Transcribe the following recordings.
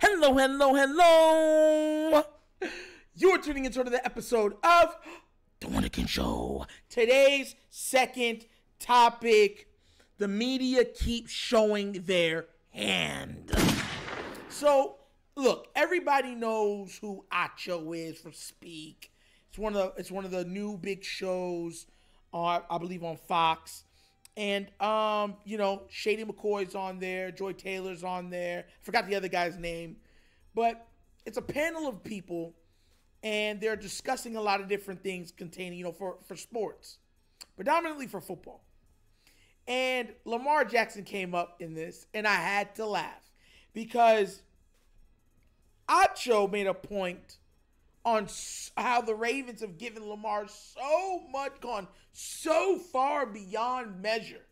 Hello, hello, hello. You are tuning into the episode of TheWunderkindShow. Today's second topic, the media keeps showing their hand. So, look, everybody knows who Acho is from Speak. It's one of the new big shows, I believe, on Fox. And, Shady McCoy's on there. Joy Taylor's on there. I forgot the other guy's name. But it's a panel of people, and they're discussing a lot of different things containing, for sports. Predominantly for football. And Lamar Jackson came up in this, and I had to laugh. Because Acho made a point on how the Ravens have given Lamar gone so far beyond measure.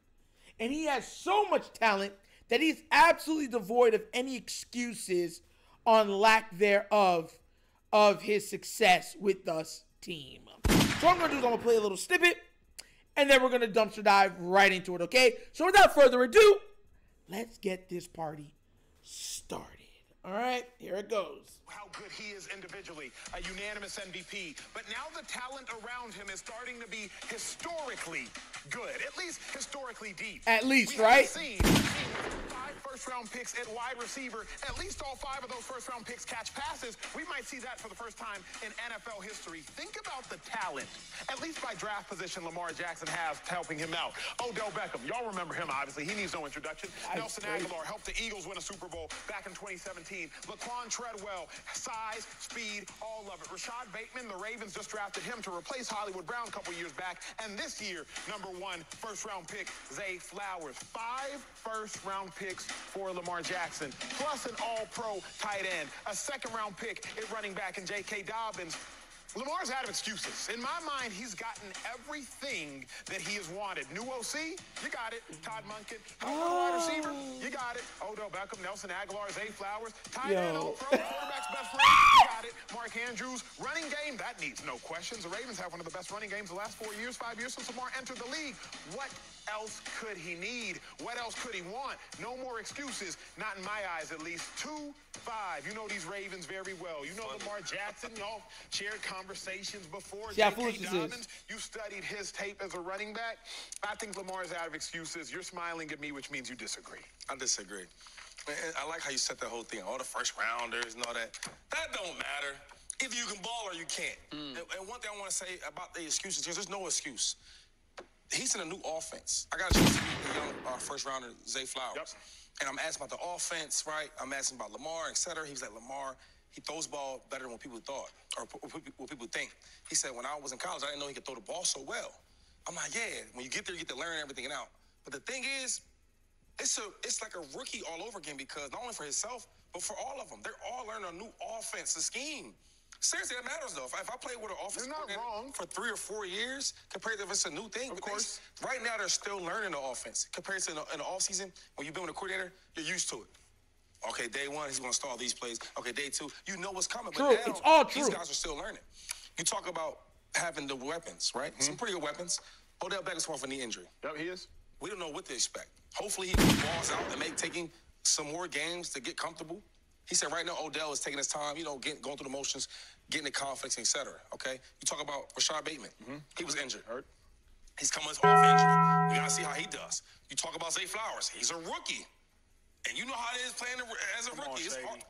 And he has so much talent that he's absolutely devoid of any excuses on lack thereof of his success with this team. So what I'm going to do is I'm going to play a little snippet, and then we're going to dumpster dive right into it, okay? So without further ado, let's get this party started. All right, here it goes. How good he is individually, a unanimous MVP. But now the talent around him is starting to be historically good, at least historically deep. At least, right? Seen 5 first-round picks at wide receiver. At least all 5 of those first-round picks catch passes. We might see that for the first time in NFL history. Think about the talent, at least by draft position, Lamar Jackson has helping him out. Odell Beckham, y'all remember him, obviously. He needs no introduction. Nelson Aguilar helped the Eagles win a Super Bowl back in 2017. Laquan Treadwell, size, speed, all of it. Rashad Bateman, the Ravens just drafted him to replace Hollywood Brown a couple years back. And this year, #1 first-round pick, Zay Flowers. 5 first-round picks for Lamar Jackson, plus an all-pro tight end, a second-round pick at running back in J.K. Dobbins. Lamar's out of excuses. In my mind, he's gotten everything that he has wanted. New OC, you got it. Todd Monken. Wide receiver, you got it. Odell Beckham, Nelson Aguilar, Zay Flowers. Tight end, all-pro, quarterback's best friend, you got it. Mark Andrews. Running game, that needs no questions. The Ravens have one of the best running games the last 5 years since Lamar entered the league. What else could he need? What else could he want? No more excuses, not in my eyes at least. 2-5. You know these Ravens very well. You know Lamar Jackson. Y'all shared conversations before. J.K. Dobbins, you studied his tape as a running back. I think Lamar's out of excuses. You're smiling at me, which means you disagree. I disagree. And I like how you set that whole thing, all the first rounders and all that. That don't matter. Either you can ball or you can't. And one thing I want to say about the excuses, there's no excuse. He's in a new offense. I got a chance to meet the young first rounder, Zay Flowers. Yep. And I'm asking about the offense, right? I'm asking about Lamar, et cetera. He was like, Lamar, he throws the ball better than what people thought or what people think. He said, when I was in college, I didn't know he could throw the ball so well. I'm like, yeah, when you get there, you get to learn everything out. But the thing is, it's like a rookie all over again because not only for himself, but for all of them. They're all learning a new offensive scheme. Seriously, that matters, though. If I play with an offensive coordinator for 3 or 4 years, compared to if it's a new thing. Of course. Right now, they're still learning the offense. Compared to in the offseason, when you've been with a coordinator, you're used to it. Okay, day 1, he's going to stall these plays. Okay, day 2, you know what's coming. True. But now, it's all true. These guys are still learning. You talk about having the weapons, right? Some pretty good weapons. Odell Beckham's off a knee injury. Yep, he is. We don't know what to expect. Hopefully, he balls out and taking some more games to get comfortable. He said right now Odell is taking his time, going through the motions, getting the conflicts, et cetera, okay? You talk about Rashad Bateman. He was injured. He's coming off injury. We got to see how he does. You talk about Zay Flowers. He's a rookie. And you know how it is playing as a rookie. It's hard.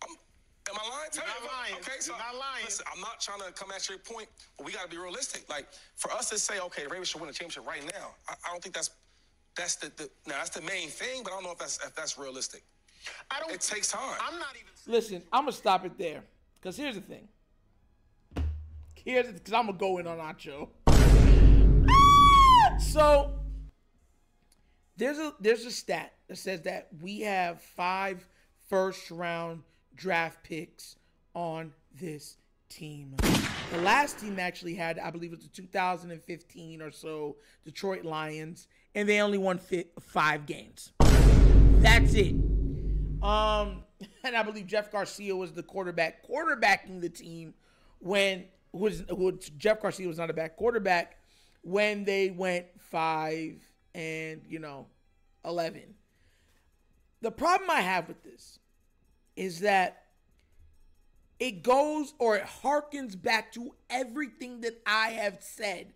Am I lying? You're not lying. Okay, so you're not lying. Listen, I'm not trying to come at your point, but we got to be realistic. Like, for us to say, okay, the Ravens should win a championship right now, I don't think that's the main thing, but I don't know if that's realistic. It takes time. I'm not even. Listen, I'm going to stop it there. Because here's the thing. Because I'm going to go in on Acho. So, there's a stat that says that we have 5 first-round draft picks on this team. The last team actually had, I believe it was the 2015 or so Detroit Lions, and they only won 5 games. That's it. And I believe Jeff Garcia was the quarterbacking the team when Jeff Garcia was not a back quarterback when they went 5 and 11. The problem I have with this is that it goes or it harkens back to everything that I have said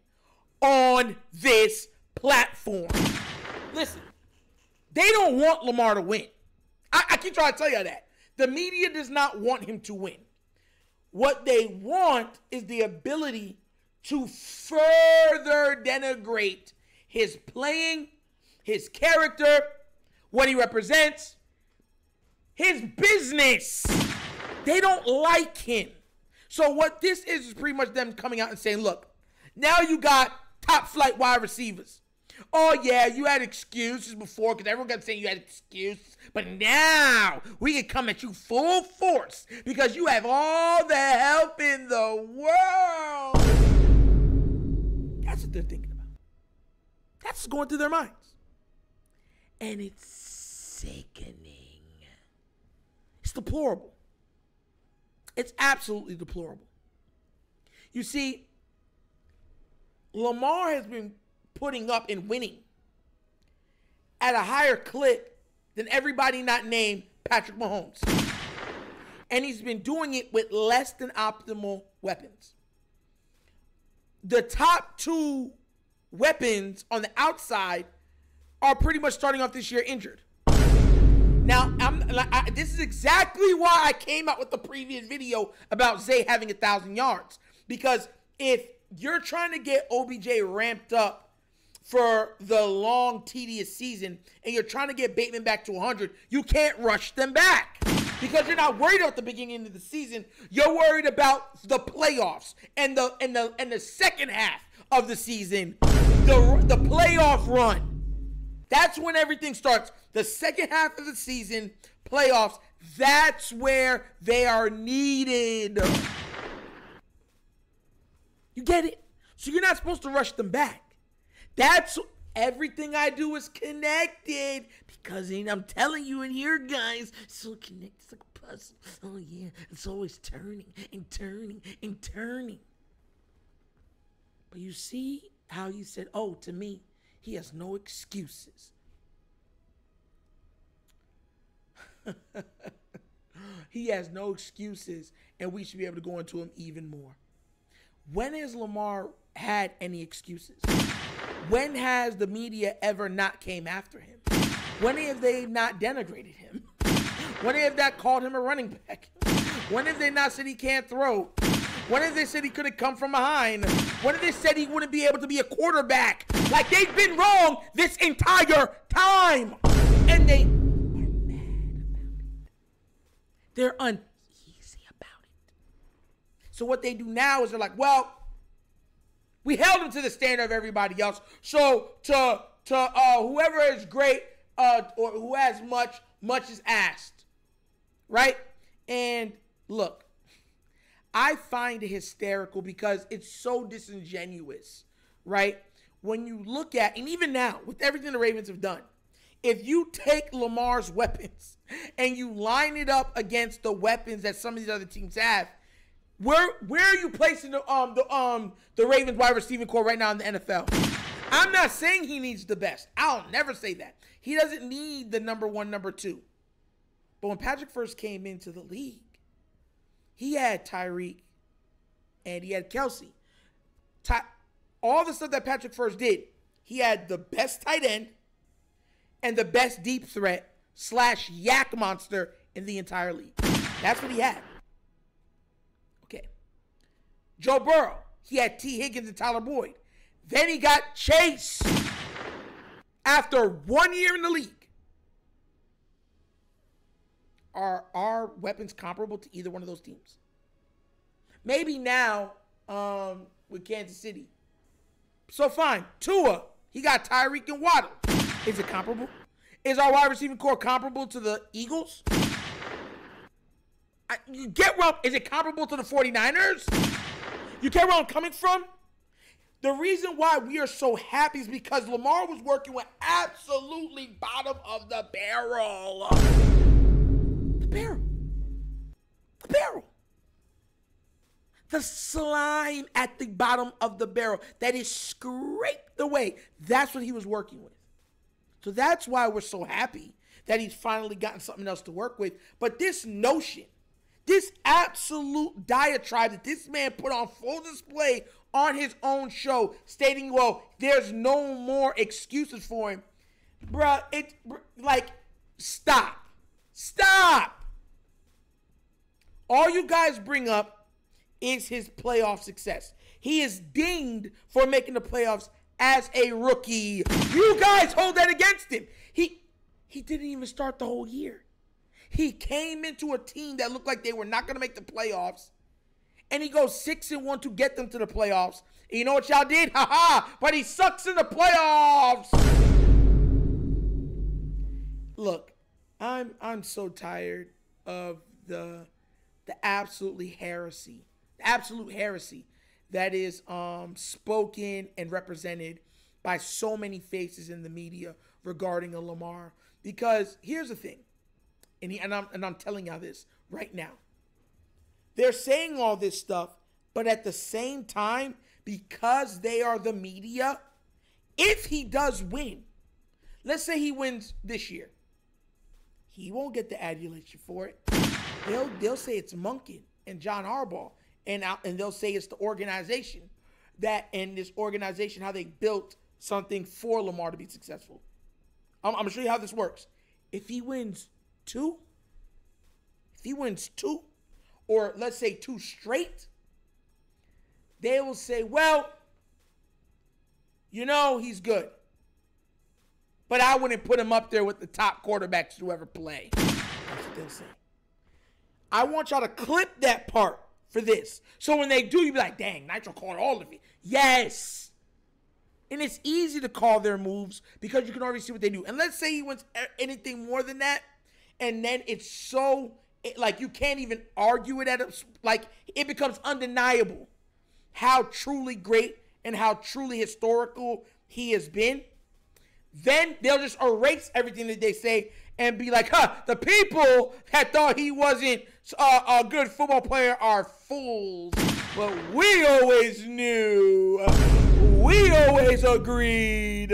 on this platform. Listen, they don't want Lamar to win. I keep trying to tell you that. The media does not want him to win. What they want is the ability to further denigrate his playing, his character, what he represents, his business. They don't like him. So what this is pretty much them coming out and saying, look, now you got top flight wide receivers. Oh, yeah, you had excuses before because everyone got saying you had excuses. But now we can come at you full force because you have all the help in the world. That's what they're thinking about. That's what's going through their minds. And it's sickening. It's deplorable. It's absolutely deplorable. You see, Lamar has been putting up and winning at a higher clip than everybody not named Patrick Mahomes. And he's been doing it with less than optimal weapons. The top two weapons on the outside are pretty much starting off this year injured. Now, this is exactly why I came out with the previous video about Zay having 1,000 yards. Because if you're trying to get OBJ ramped up for the long, tedious season, and you're trying to get Bateman back to 100, you can't rush them back. Because you're not worried about the beginning of the season. You're worried about the playoffs and the second half of the season, the playoff run. That's when everything starts. The second half of the season, playoffs, that's where they are needed. You get it? So you're not supposed to rush them back. That's everything I do is connected because I'm telling you in here, guys, it's so connected. It's like a puzzle. Oh, yeah. It's always turning and turning and turning. But you see how you said, oh, to me, he has no excuses. He has no excuses, and we should be able to go into him even more. When has Lamar had any excuses? When has the media ever not came after him? When have they not denigrated him? When have they not called him a running back? When have they not said he can't throw? When have they said he could have come from behind? When have they said he wouldn't be able to be a quarterback? Like, they've been wrong this entire time. And they are mad about it. They're uneasy about it. So what they do now is they're like, well, we held him to the standard of everybody else. So to whoever is great or who has much is asked, right? And look, I find it hysterical because it's so disingenuous, right? When you look at, and even now with everything the Ravens have done, if you take Lamar's weapons and you line it up against the weapons that some of these other teams have, where are you placing the Ravens wide receiving core right now in the NFL? I'm not saying he needs the best. I'll never say that. He doesn't need the number one, number two. But when Patrick first came into the league, he had Tyreek and he had Kelsey. All the stuff that Patrick first did, he had the best tight end and the best deep threat / yak monster in the entire league. That's what he had. Joe Burrow, he had T. Higgins and Tyler Boyd. Then he got Chase after 1 year in the league. Are our weapons comparable to either one of those teams? Maybe now with Kansas City. So fine. Tua, he got Tyreek and Waddle. Is it comparable? Is our wide receiving core comparable to the Eagles? You get wrong. Is it comparable to the 49ers? You get where I'm coming from? The reason why we are so happy is because Lamar was working with absolutely bottom of the barrel. The barrel. The barrel. The slime at the bottom of the barrel that is scraped away. That's what he was working with. So that's why we're so happy that he's finally gotten something else to work with. But this notion, this absolute diatribe that this man put on full display on his own show, stating, well, there's no more excuses for him. Bruh, stop. Stop. All you guys bring up is his playoff success. He is dinged for making the playoffs as a rookie. You guys hold that against him. He didn't even start the whole year. He came into a team that looked like they were not going to make the playoffs, and he goes 6-1 to get them to the playoffs. And you know what y'all did? But he sucks in the playoffs. Look, I'm so tired of the absolute heresy that is spoken and represented by so many faces in the media regarding a Lamar. Because here's the thing, and I'm telling y'all this right now. They're saying all this stuff, but at the same time, because they are the media, if he does win, let's say he wins this year, he won't get the adulation for it. They'll say it's Monken and John Harbaugh, and they'll say it's the organization how they built something for Lamar to be successful. I'm going to show you how this works. If he wins two, or let's say 2 straight, they will say, well, he's good. But I wouldn't put him up there with the top quarterbacks to ever play. That's what they'll say. I want y'all to clip that part for this. So when they do, you be like, dang, Nitro called all of it. Yes. And it's easy to call their moves because you can already see what they do. And let's say he wins anything more than that, and then it's so, you can't even argue it it becomes undeniable how truly great and how truly historical he has been. Then they'll just erase everything that they say and be like, the people that thought he wasn't a good football player are fools. But we always knew. We always agreed.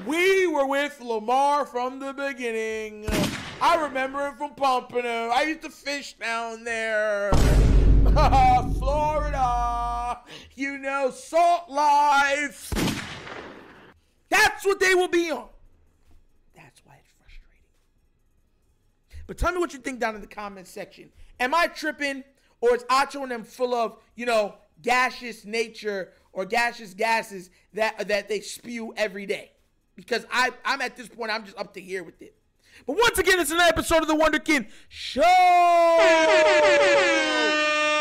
We were with Lamar from the beginning. I remember him from Pompano. I used to fish down there. Florida. Salt life. That's what they will be on. That's why it's frustrating. But tell me what you think down in the comments section. Am I tripping, or is Acho and them full of, gaseous nature or gaseous gases that they spew every day? Because I'm at this point, I'm just up to here with it. But once again, it's another episode of The Wunderkind Show.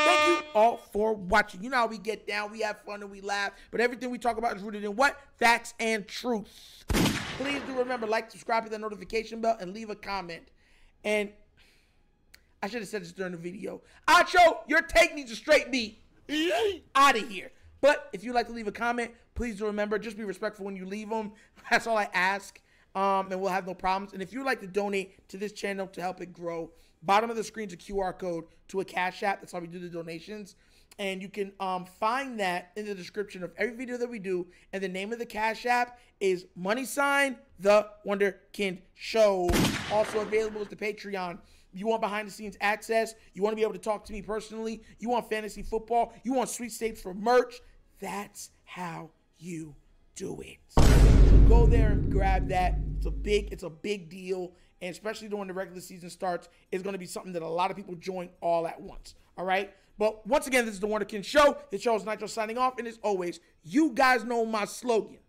Thank you all for watching. You know how we get down. We have fun and we laugh. But everything we talk about is rooted in what? Facts and truth. Please do remember, like, subscribe, hit that notification bell, and leave a comment. And I should have said this during the video. Acho, your take needs a straight beat. Out of here. But if you'd like to leave a comment, please do remember, just be respectful when you leave them. That's all I ask. And we'll have no problems. And if you'd like to donate to this channel to help it grow, bottom of the screen is a QR code to a CashApp. That's how we do the donations. And you can find that in the description of every video that we do. And the name of the CashApp is $The Show. Also available is the Patreon. You want behind-the-scenes access. You want to be able to talk to me personally. You want fantasy football. You want sweepstakes for merch. That's how you do it. So go there and grab that. It's a big deal. And especially when the regular season starts, it's going to be something that a lot of people join all at once. All right? But once again, this is The Wunderkind Show. The show is Nitro signing off. And as always, you guys know my slogan.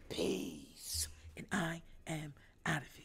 Peace. And I am out of here.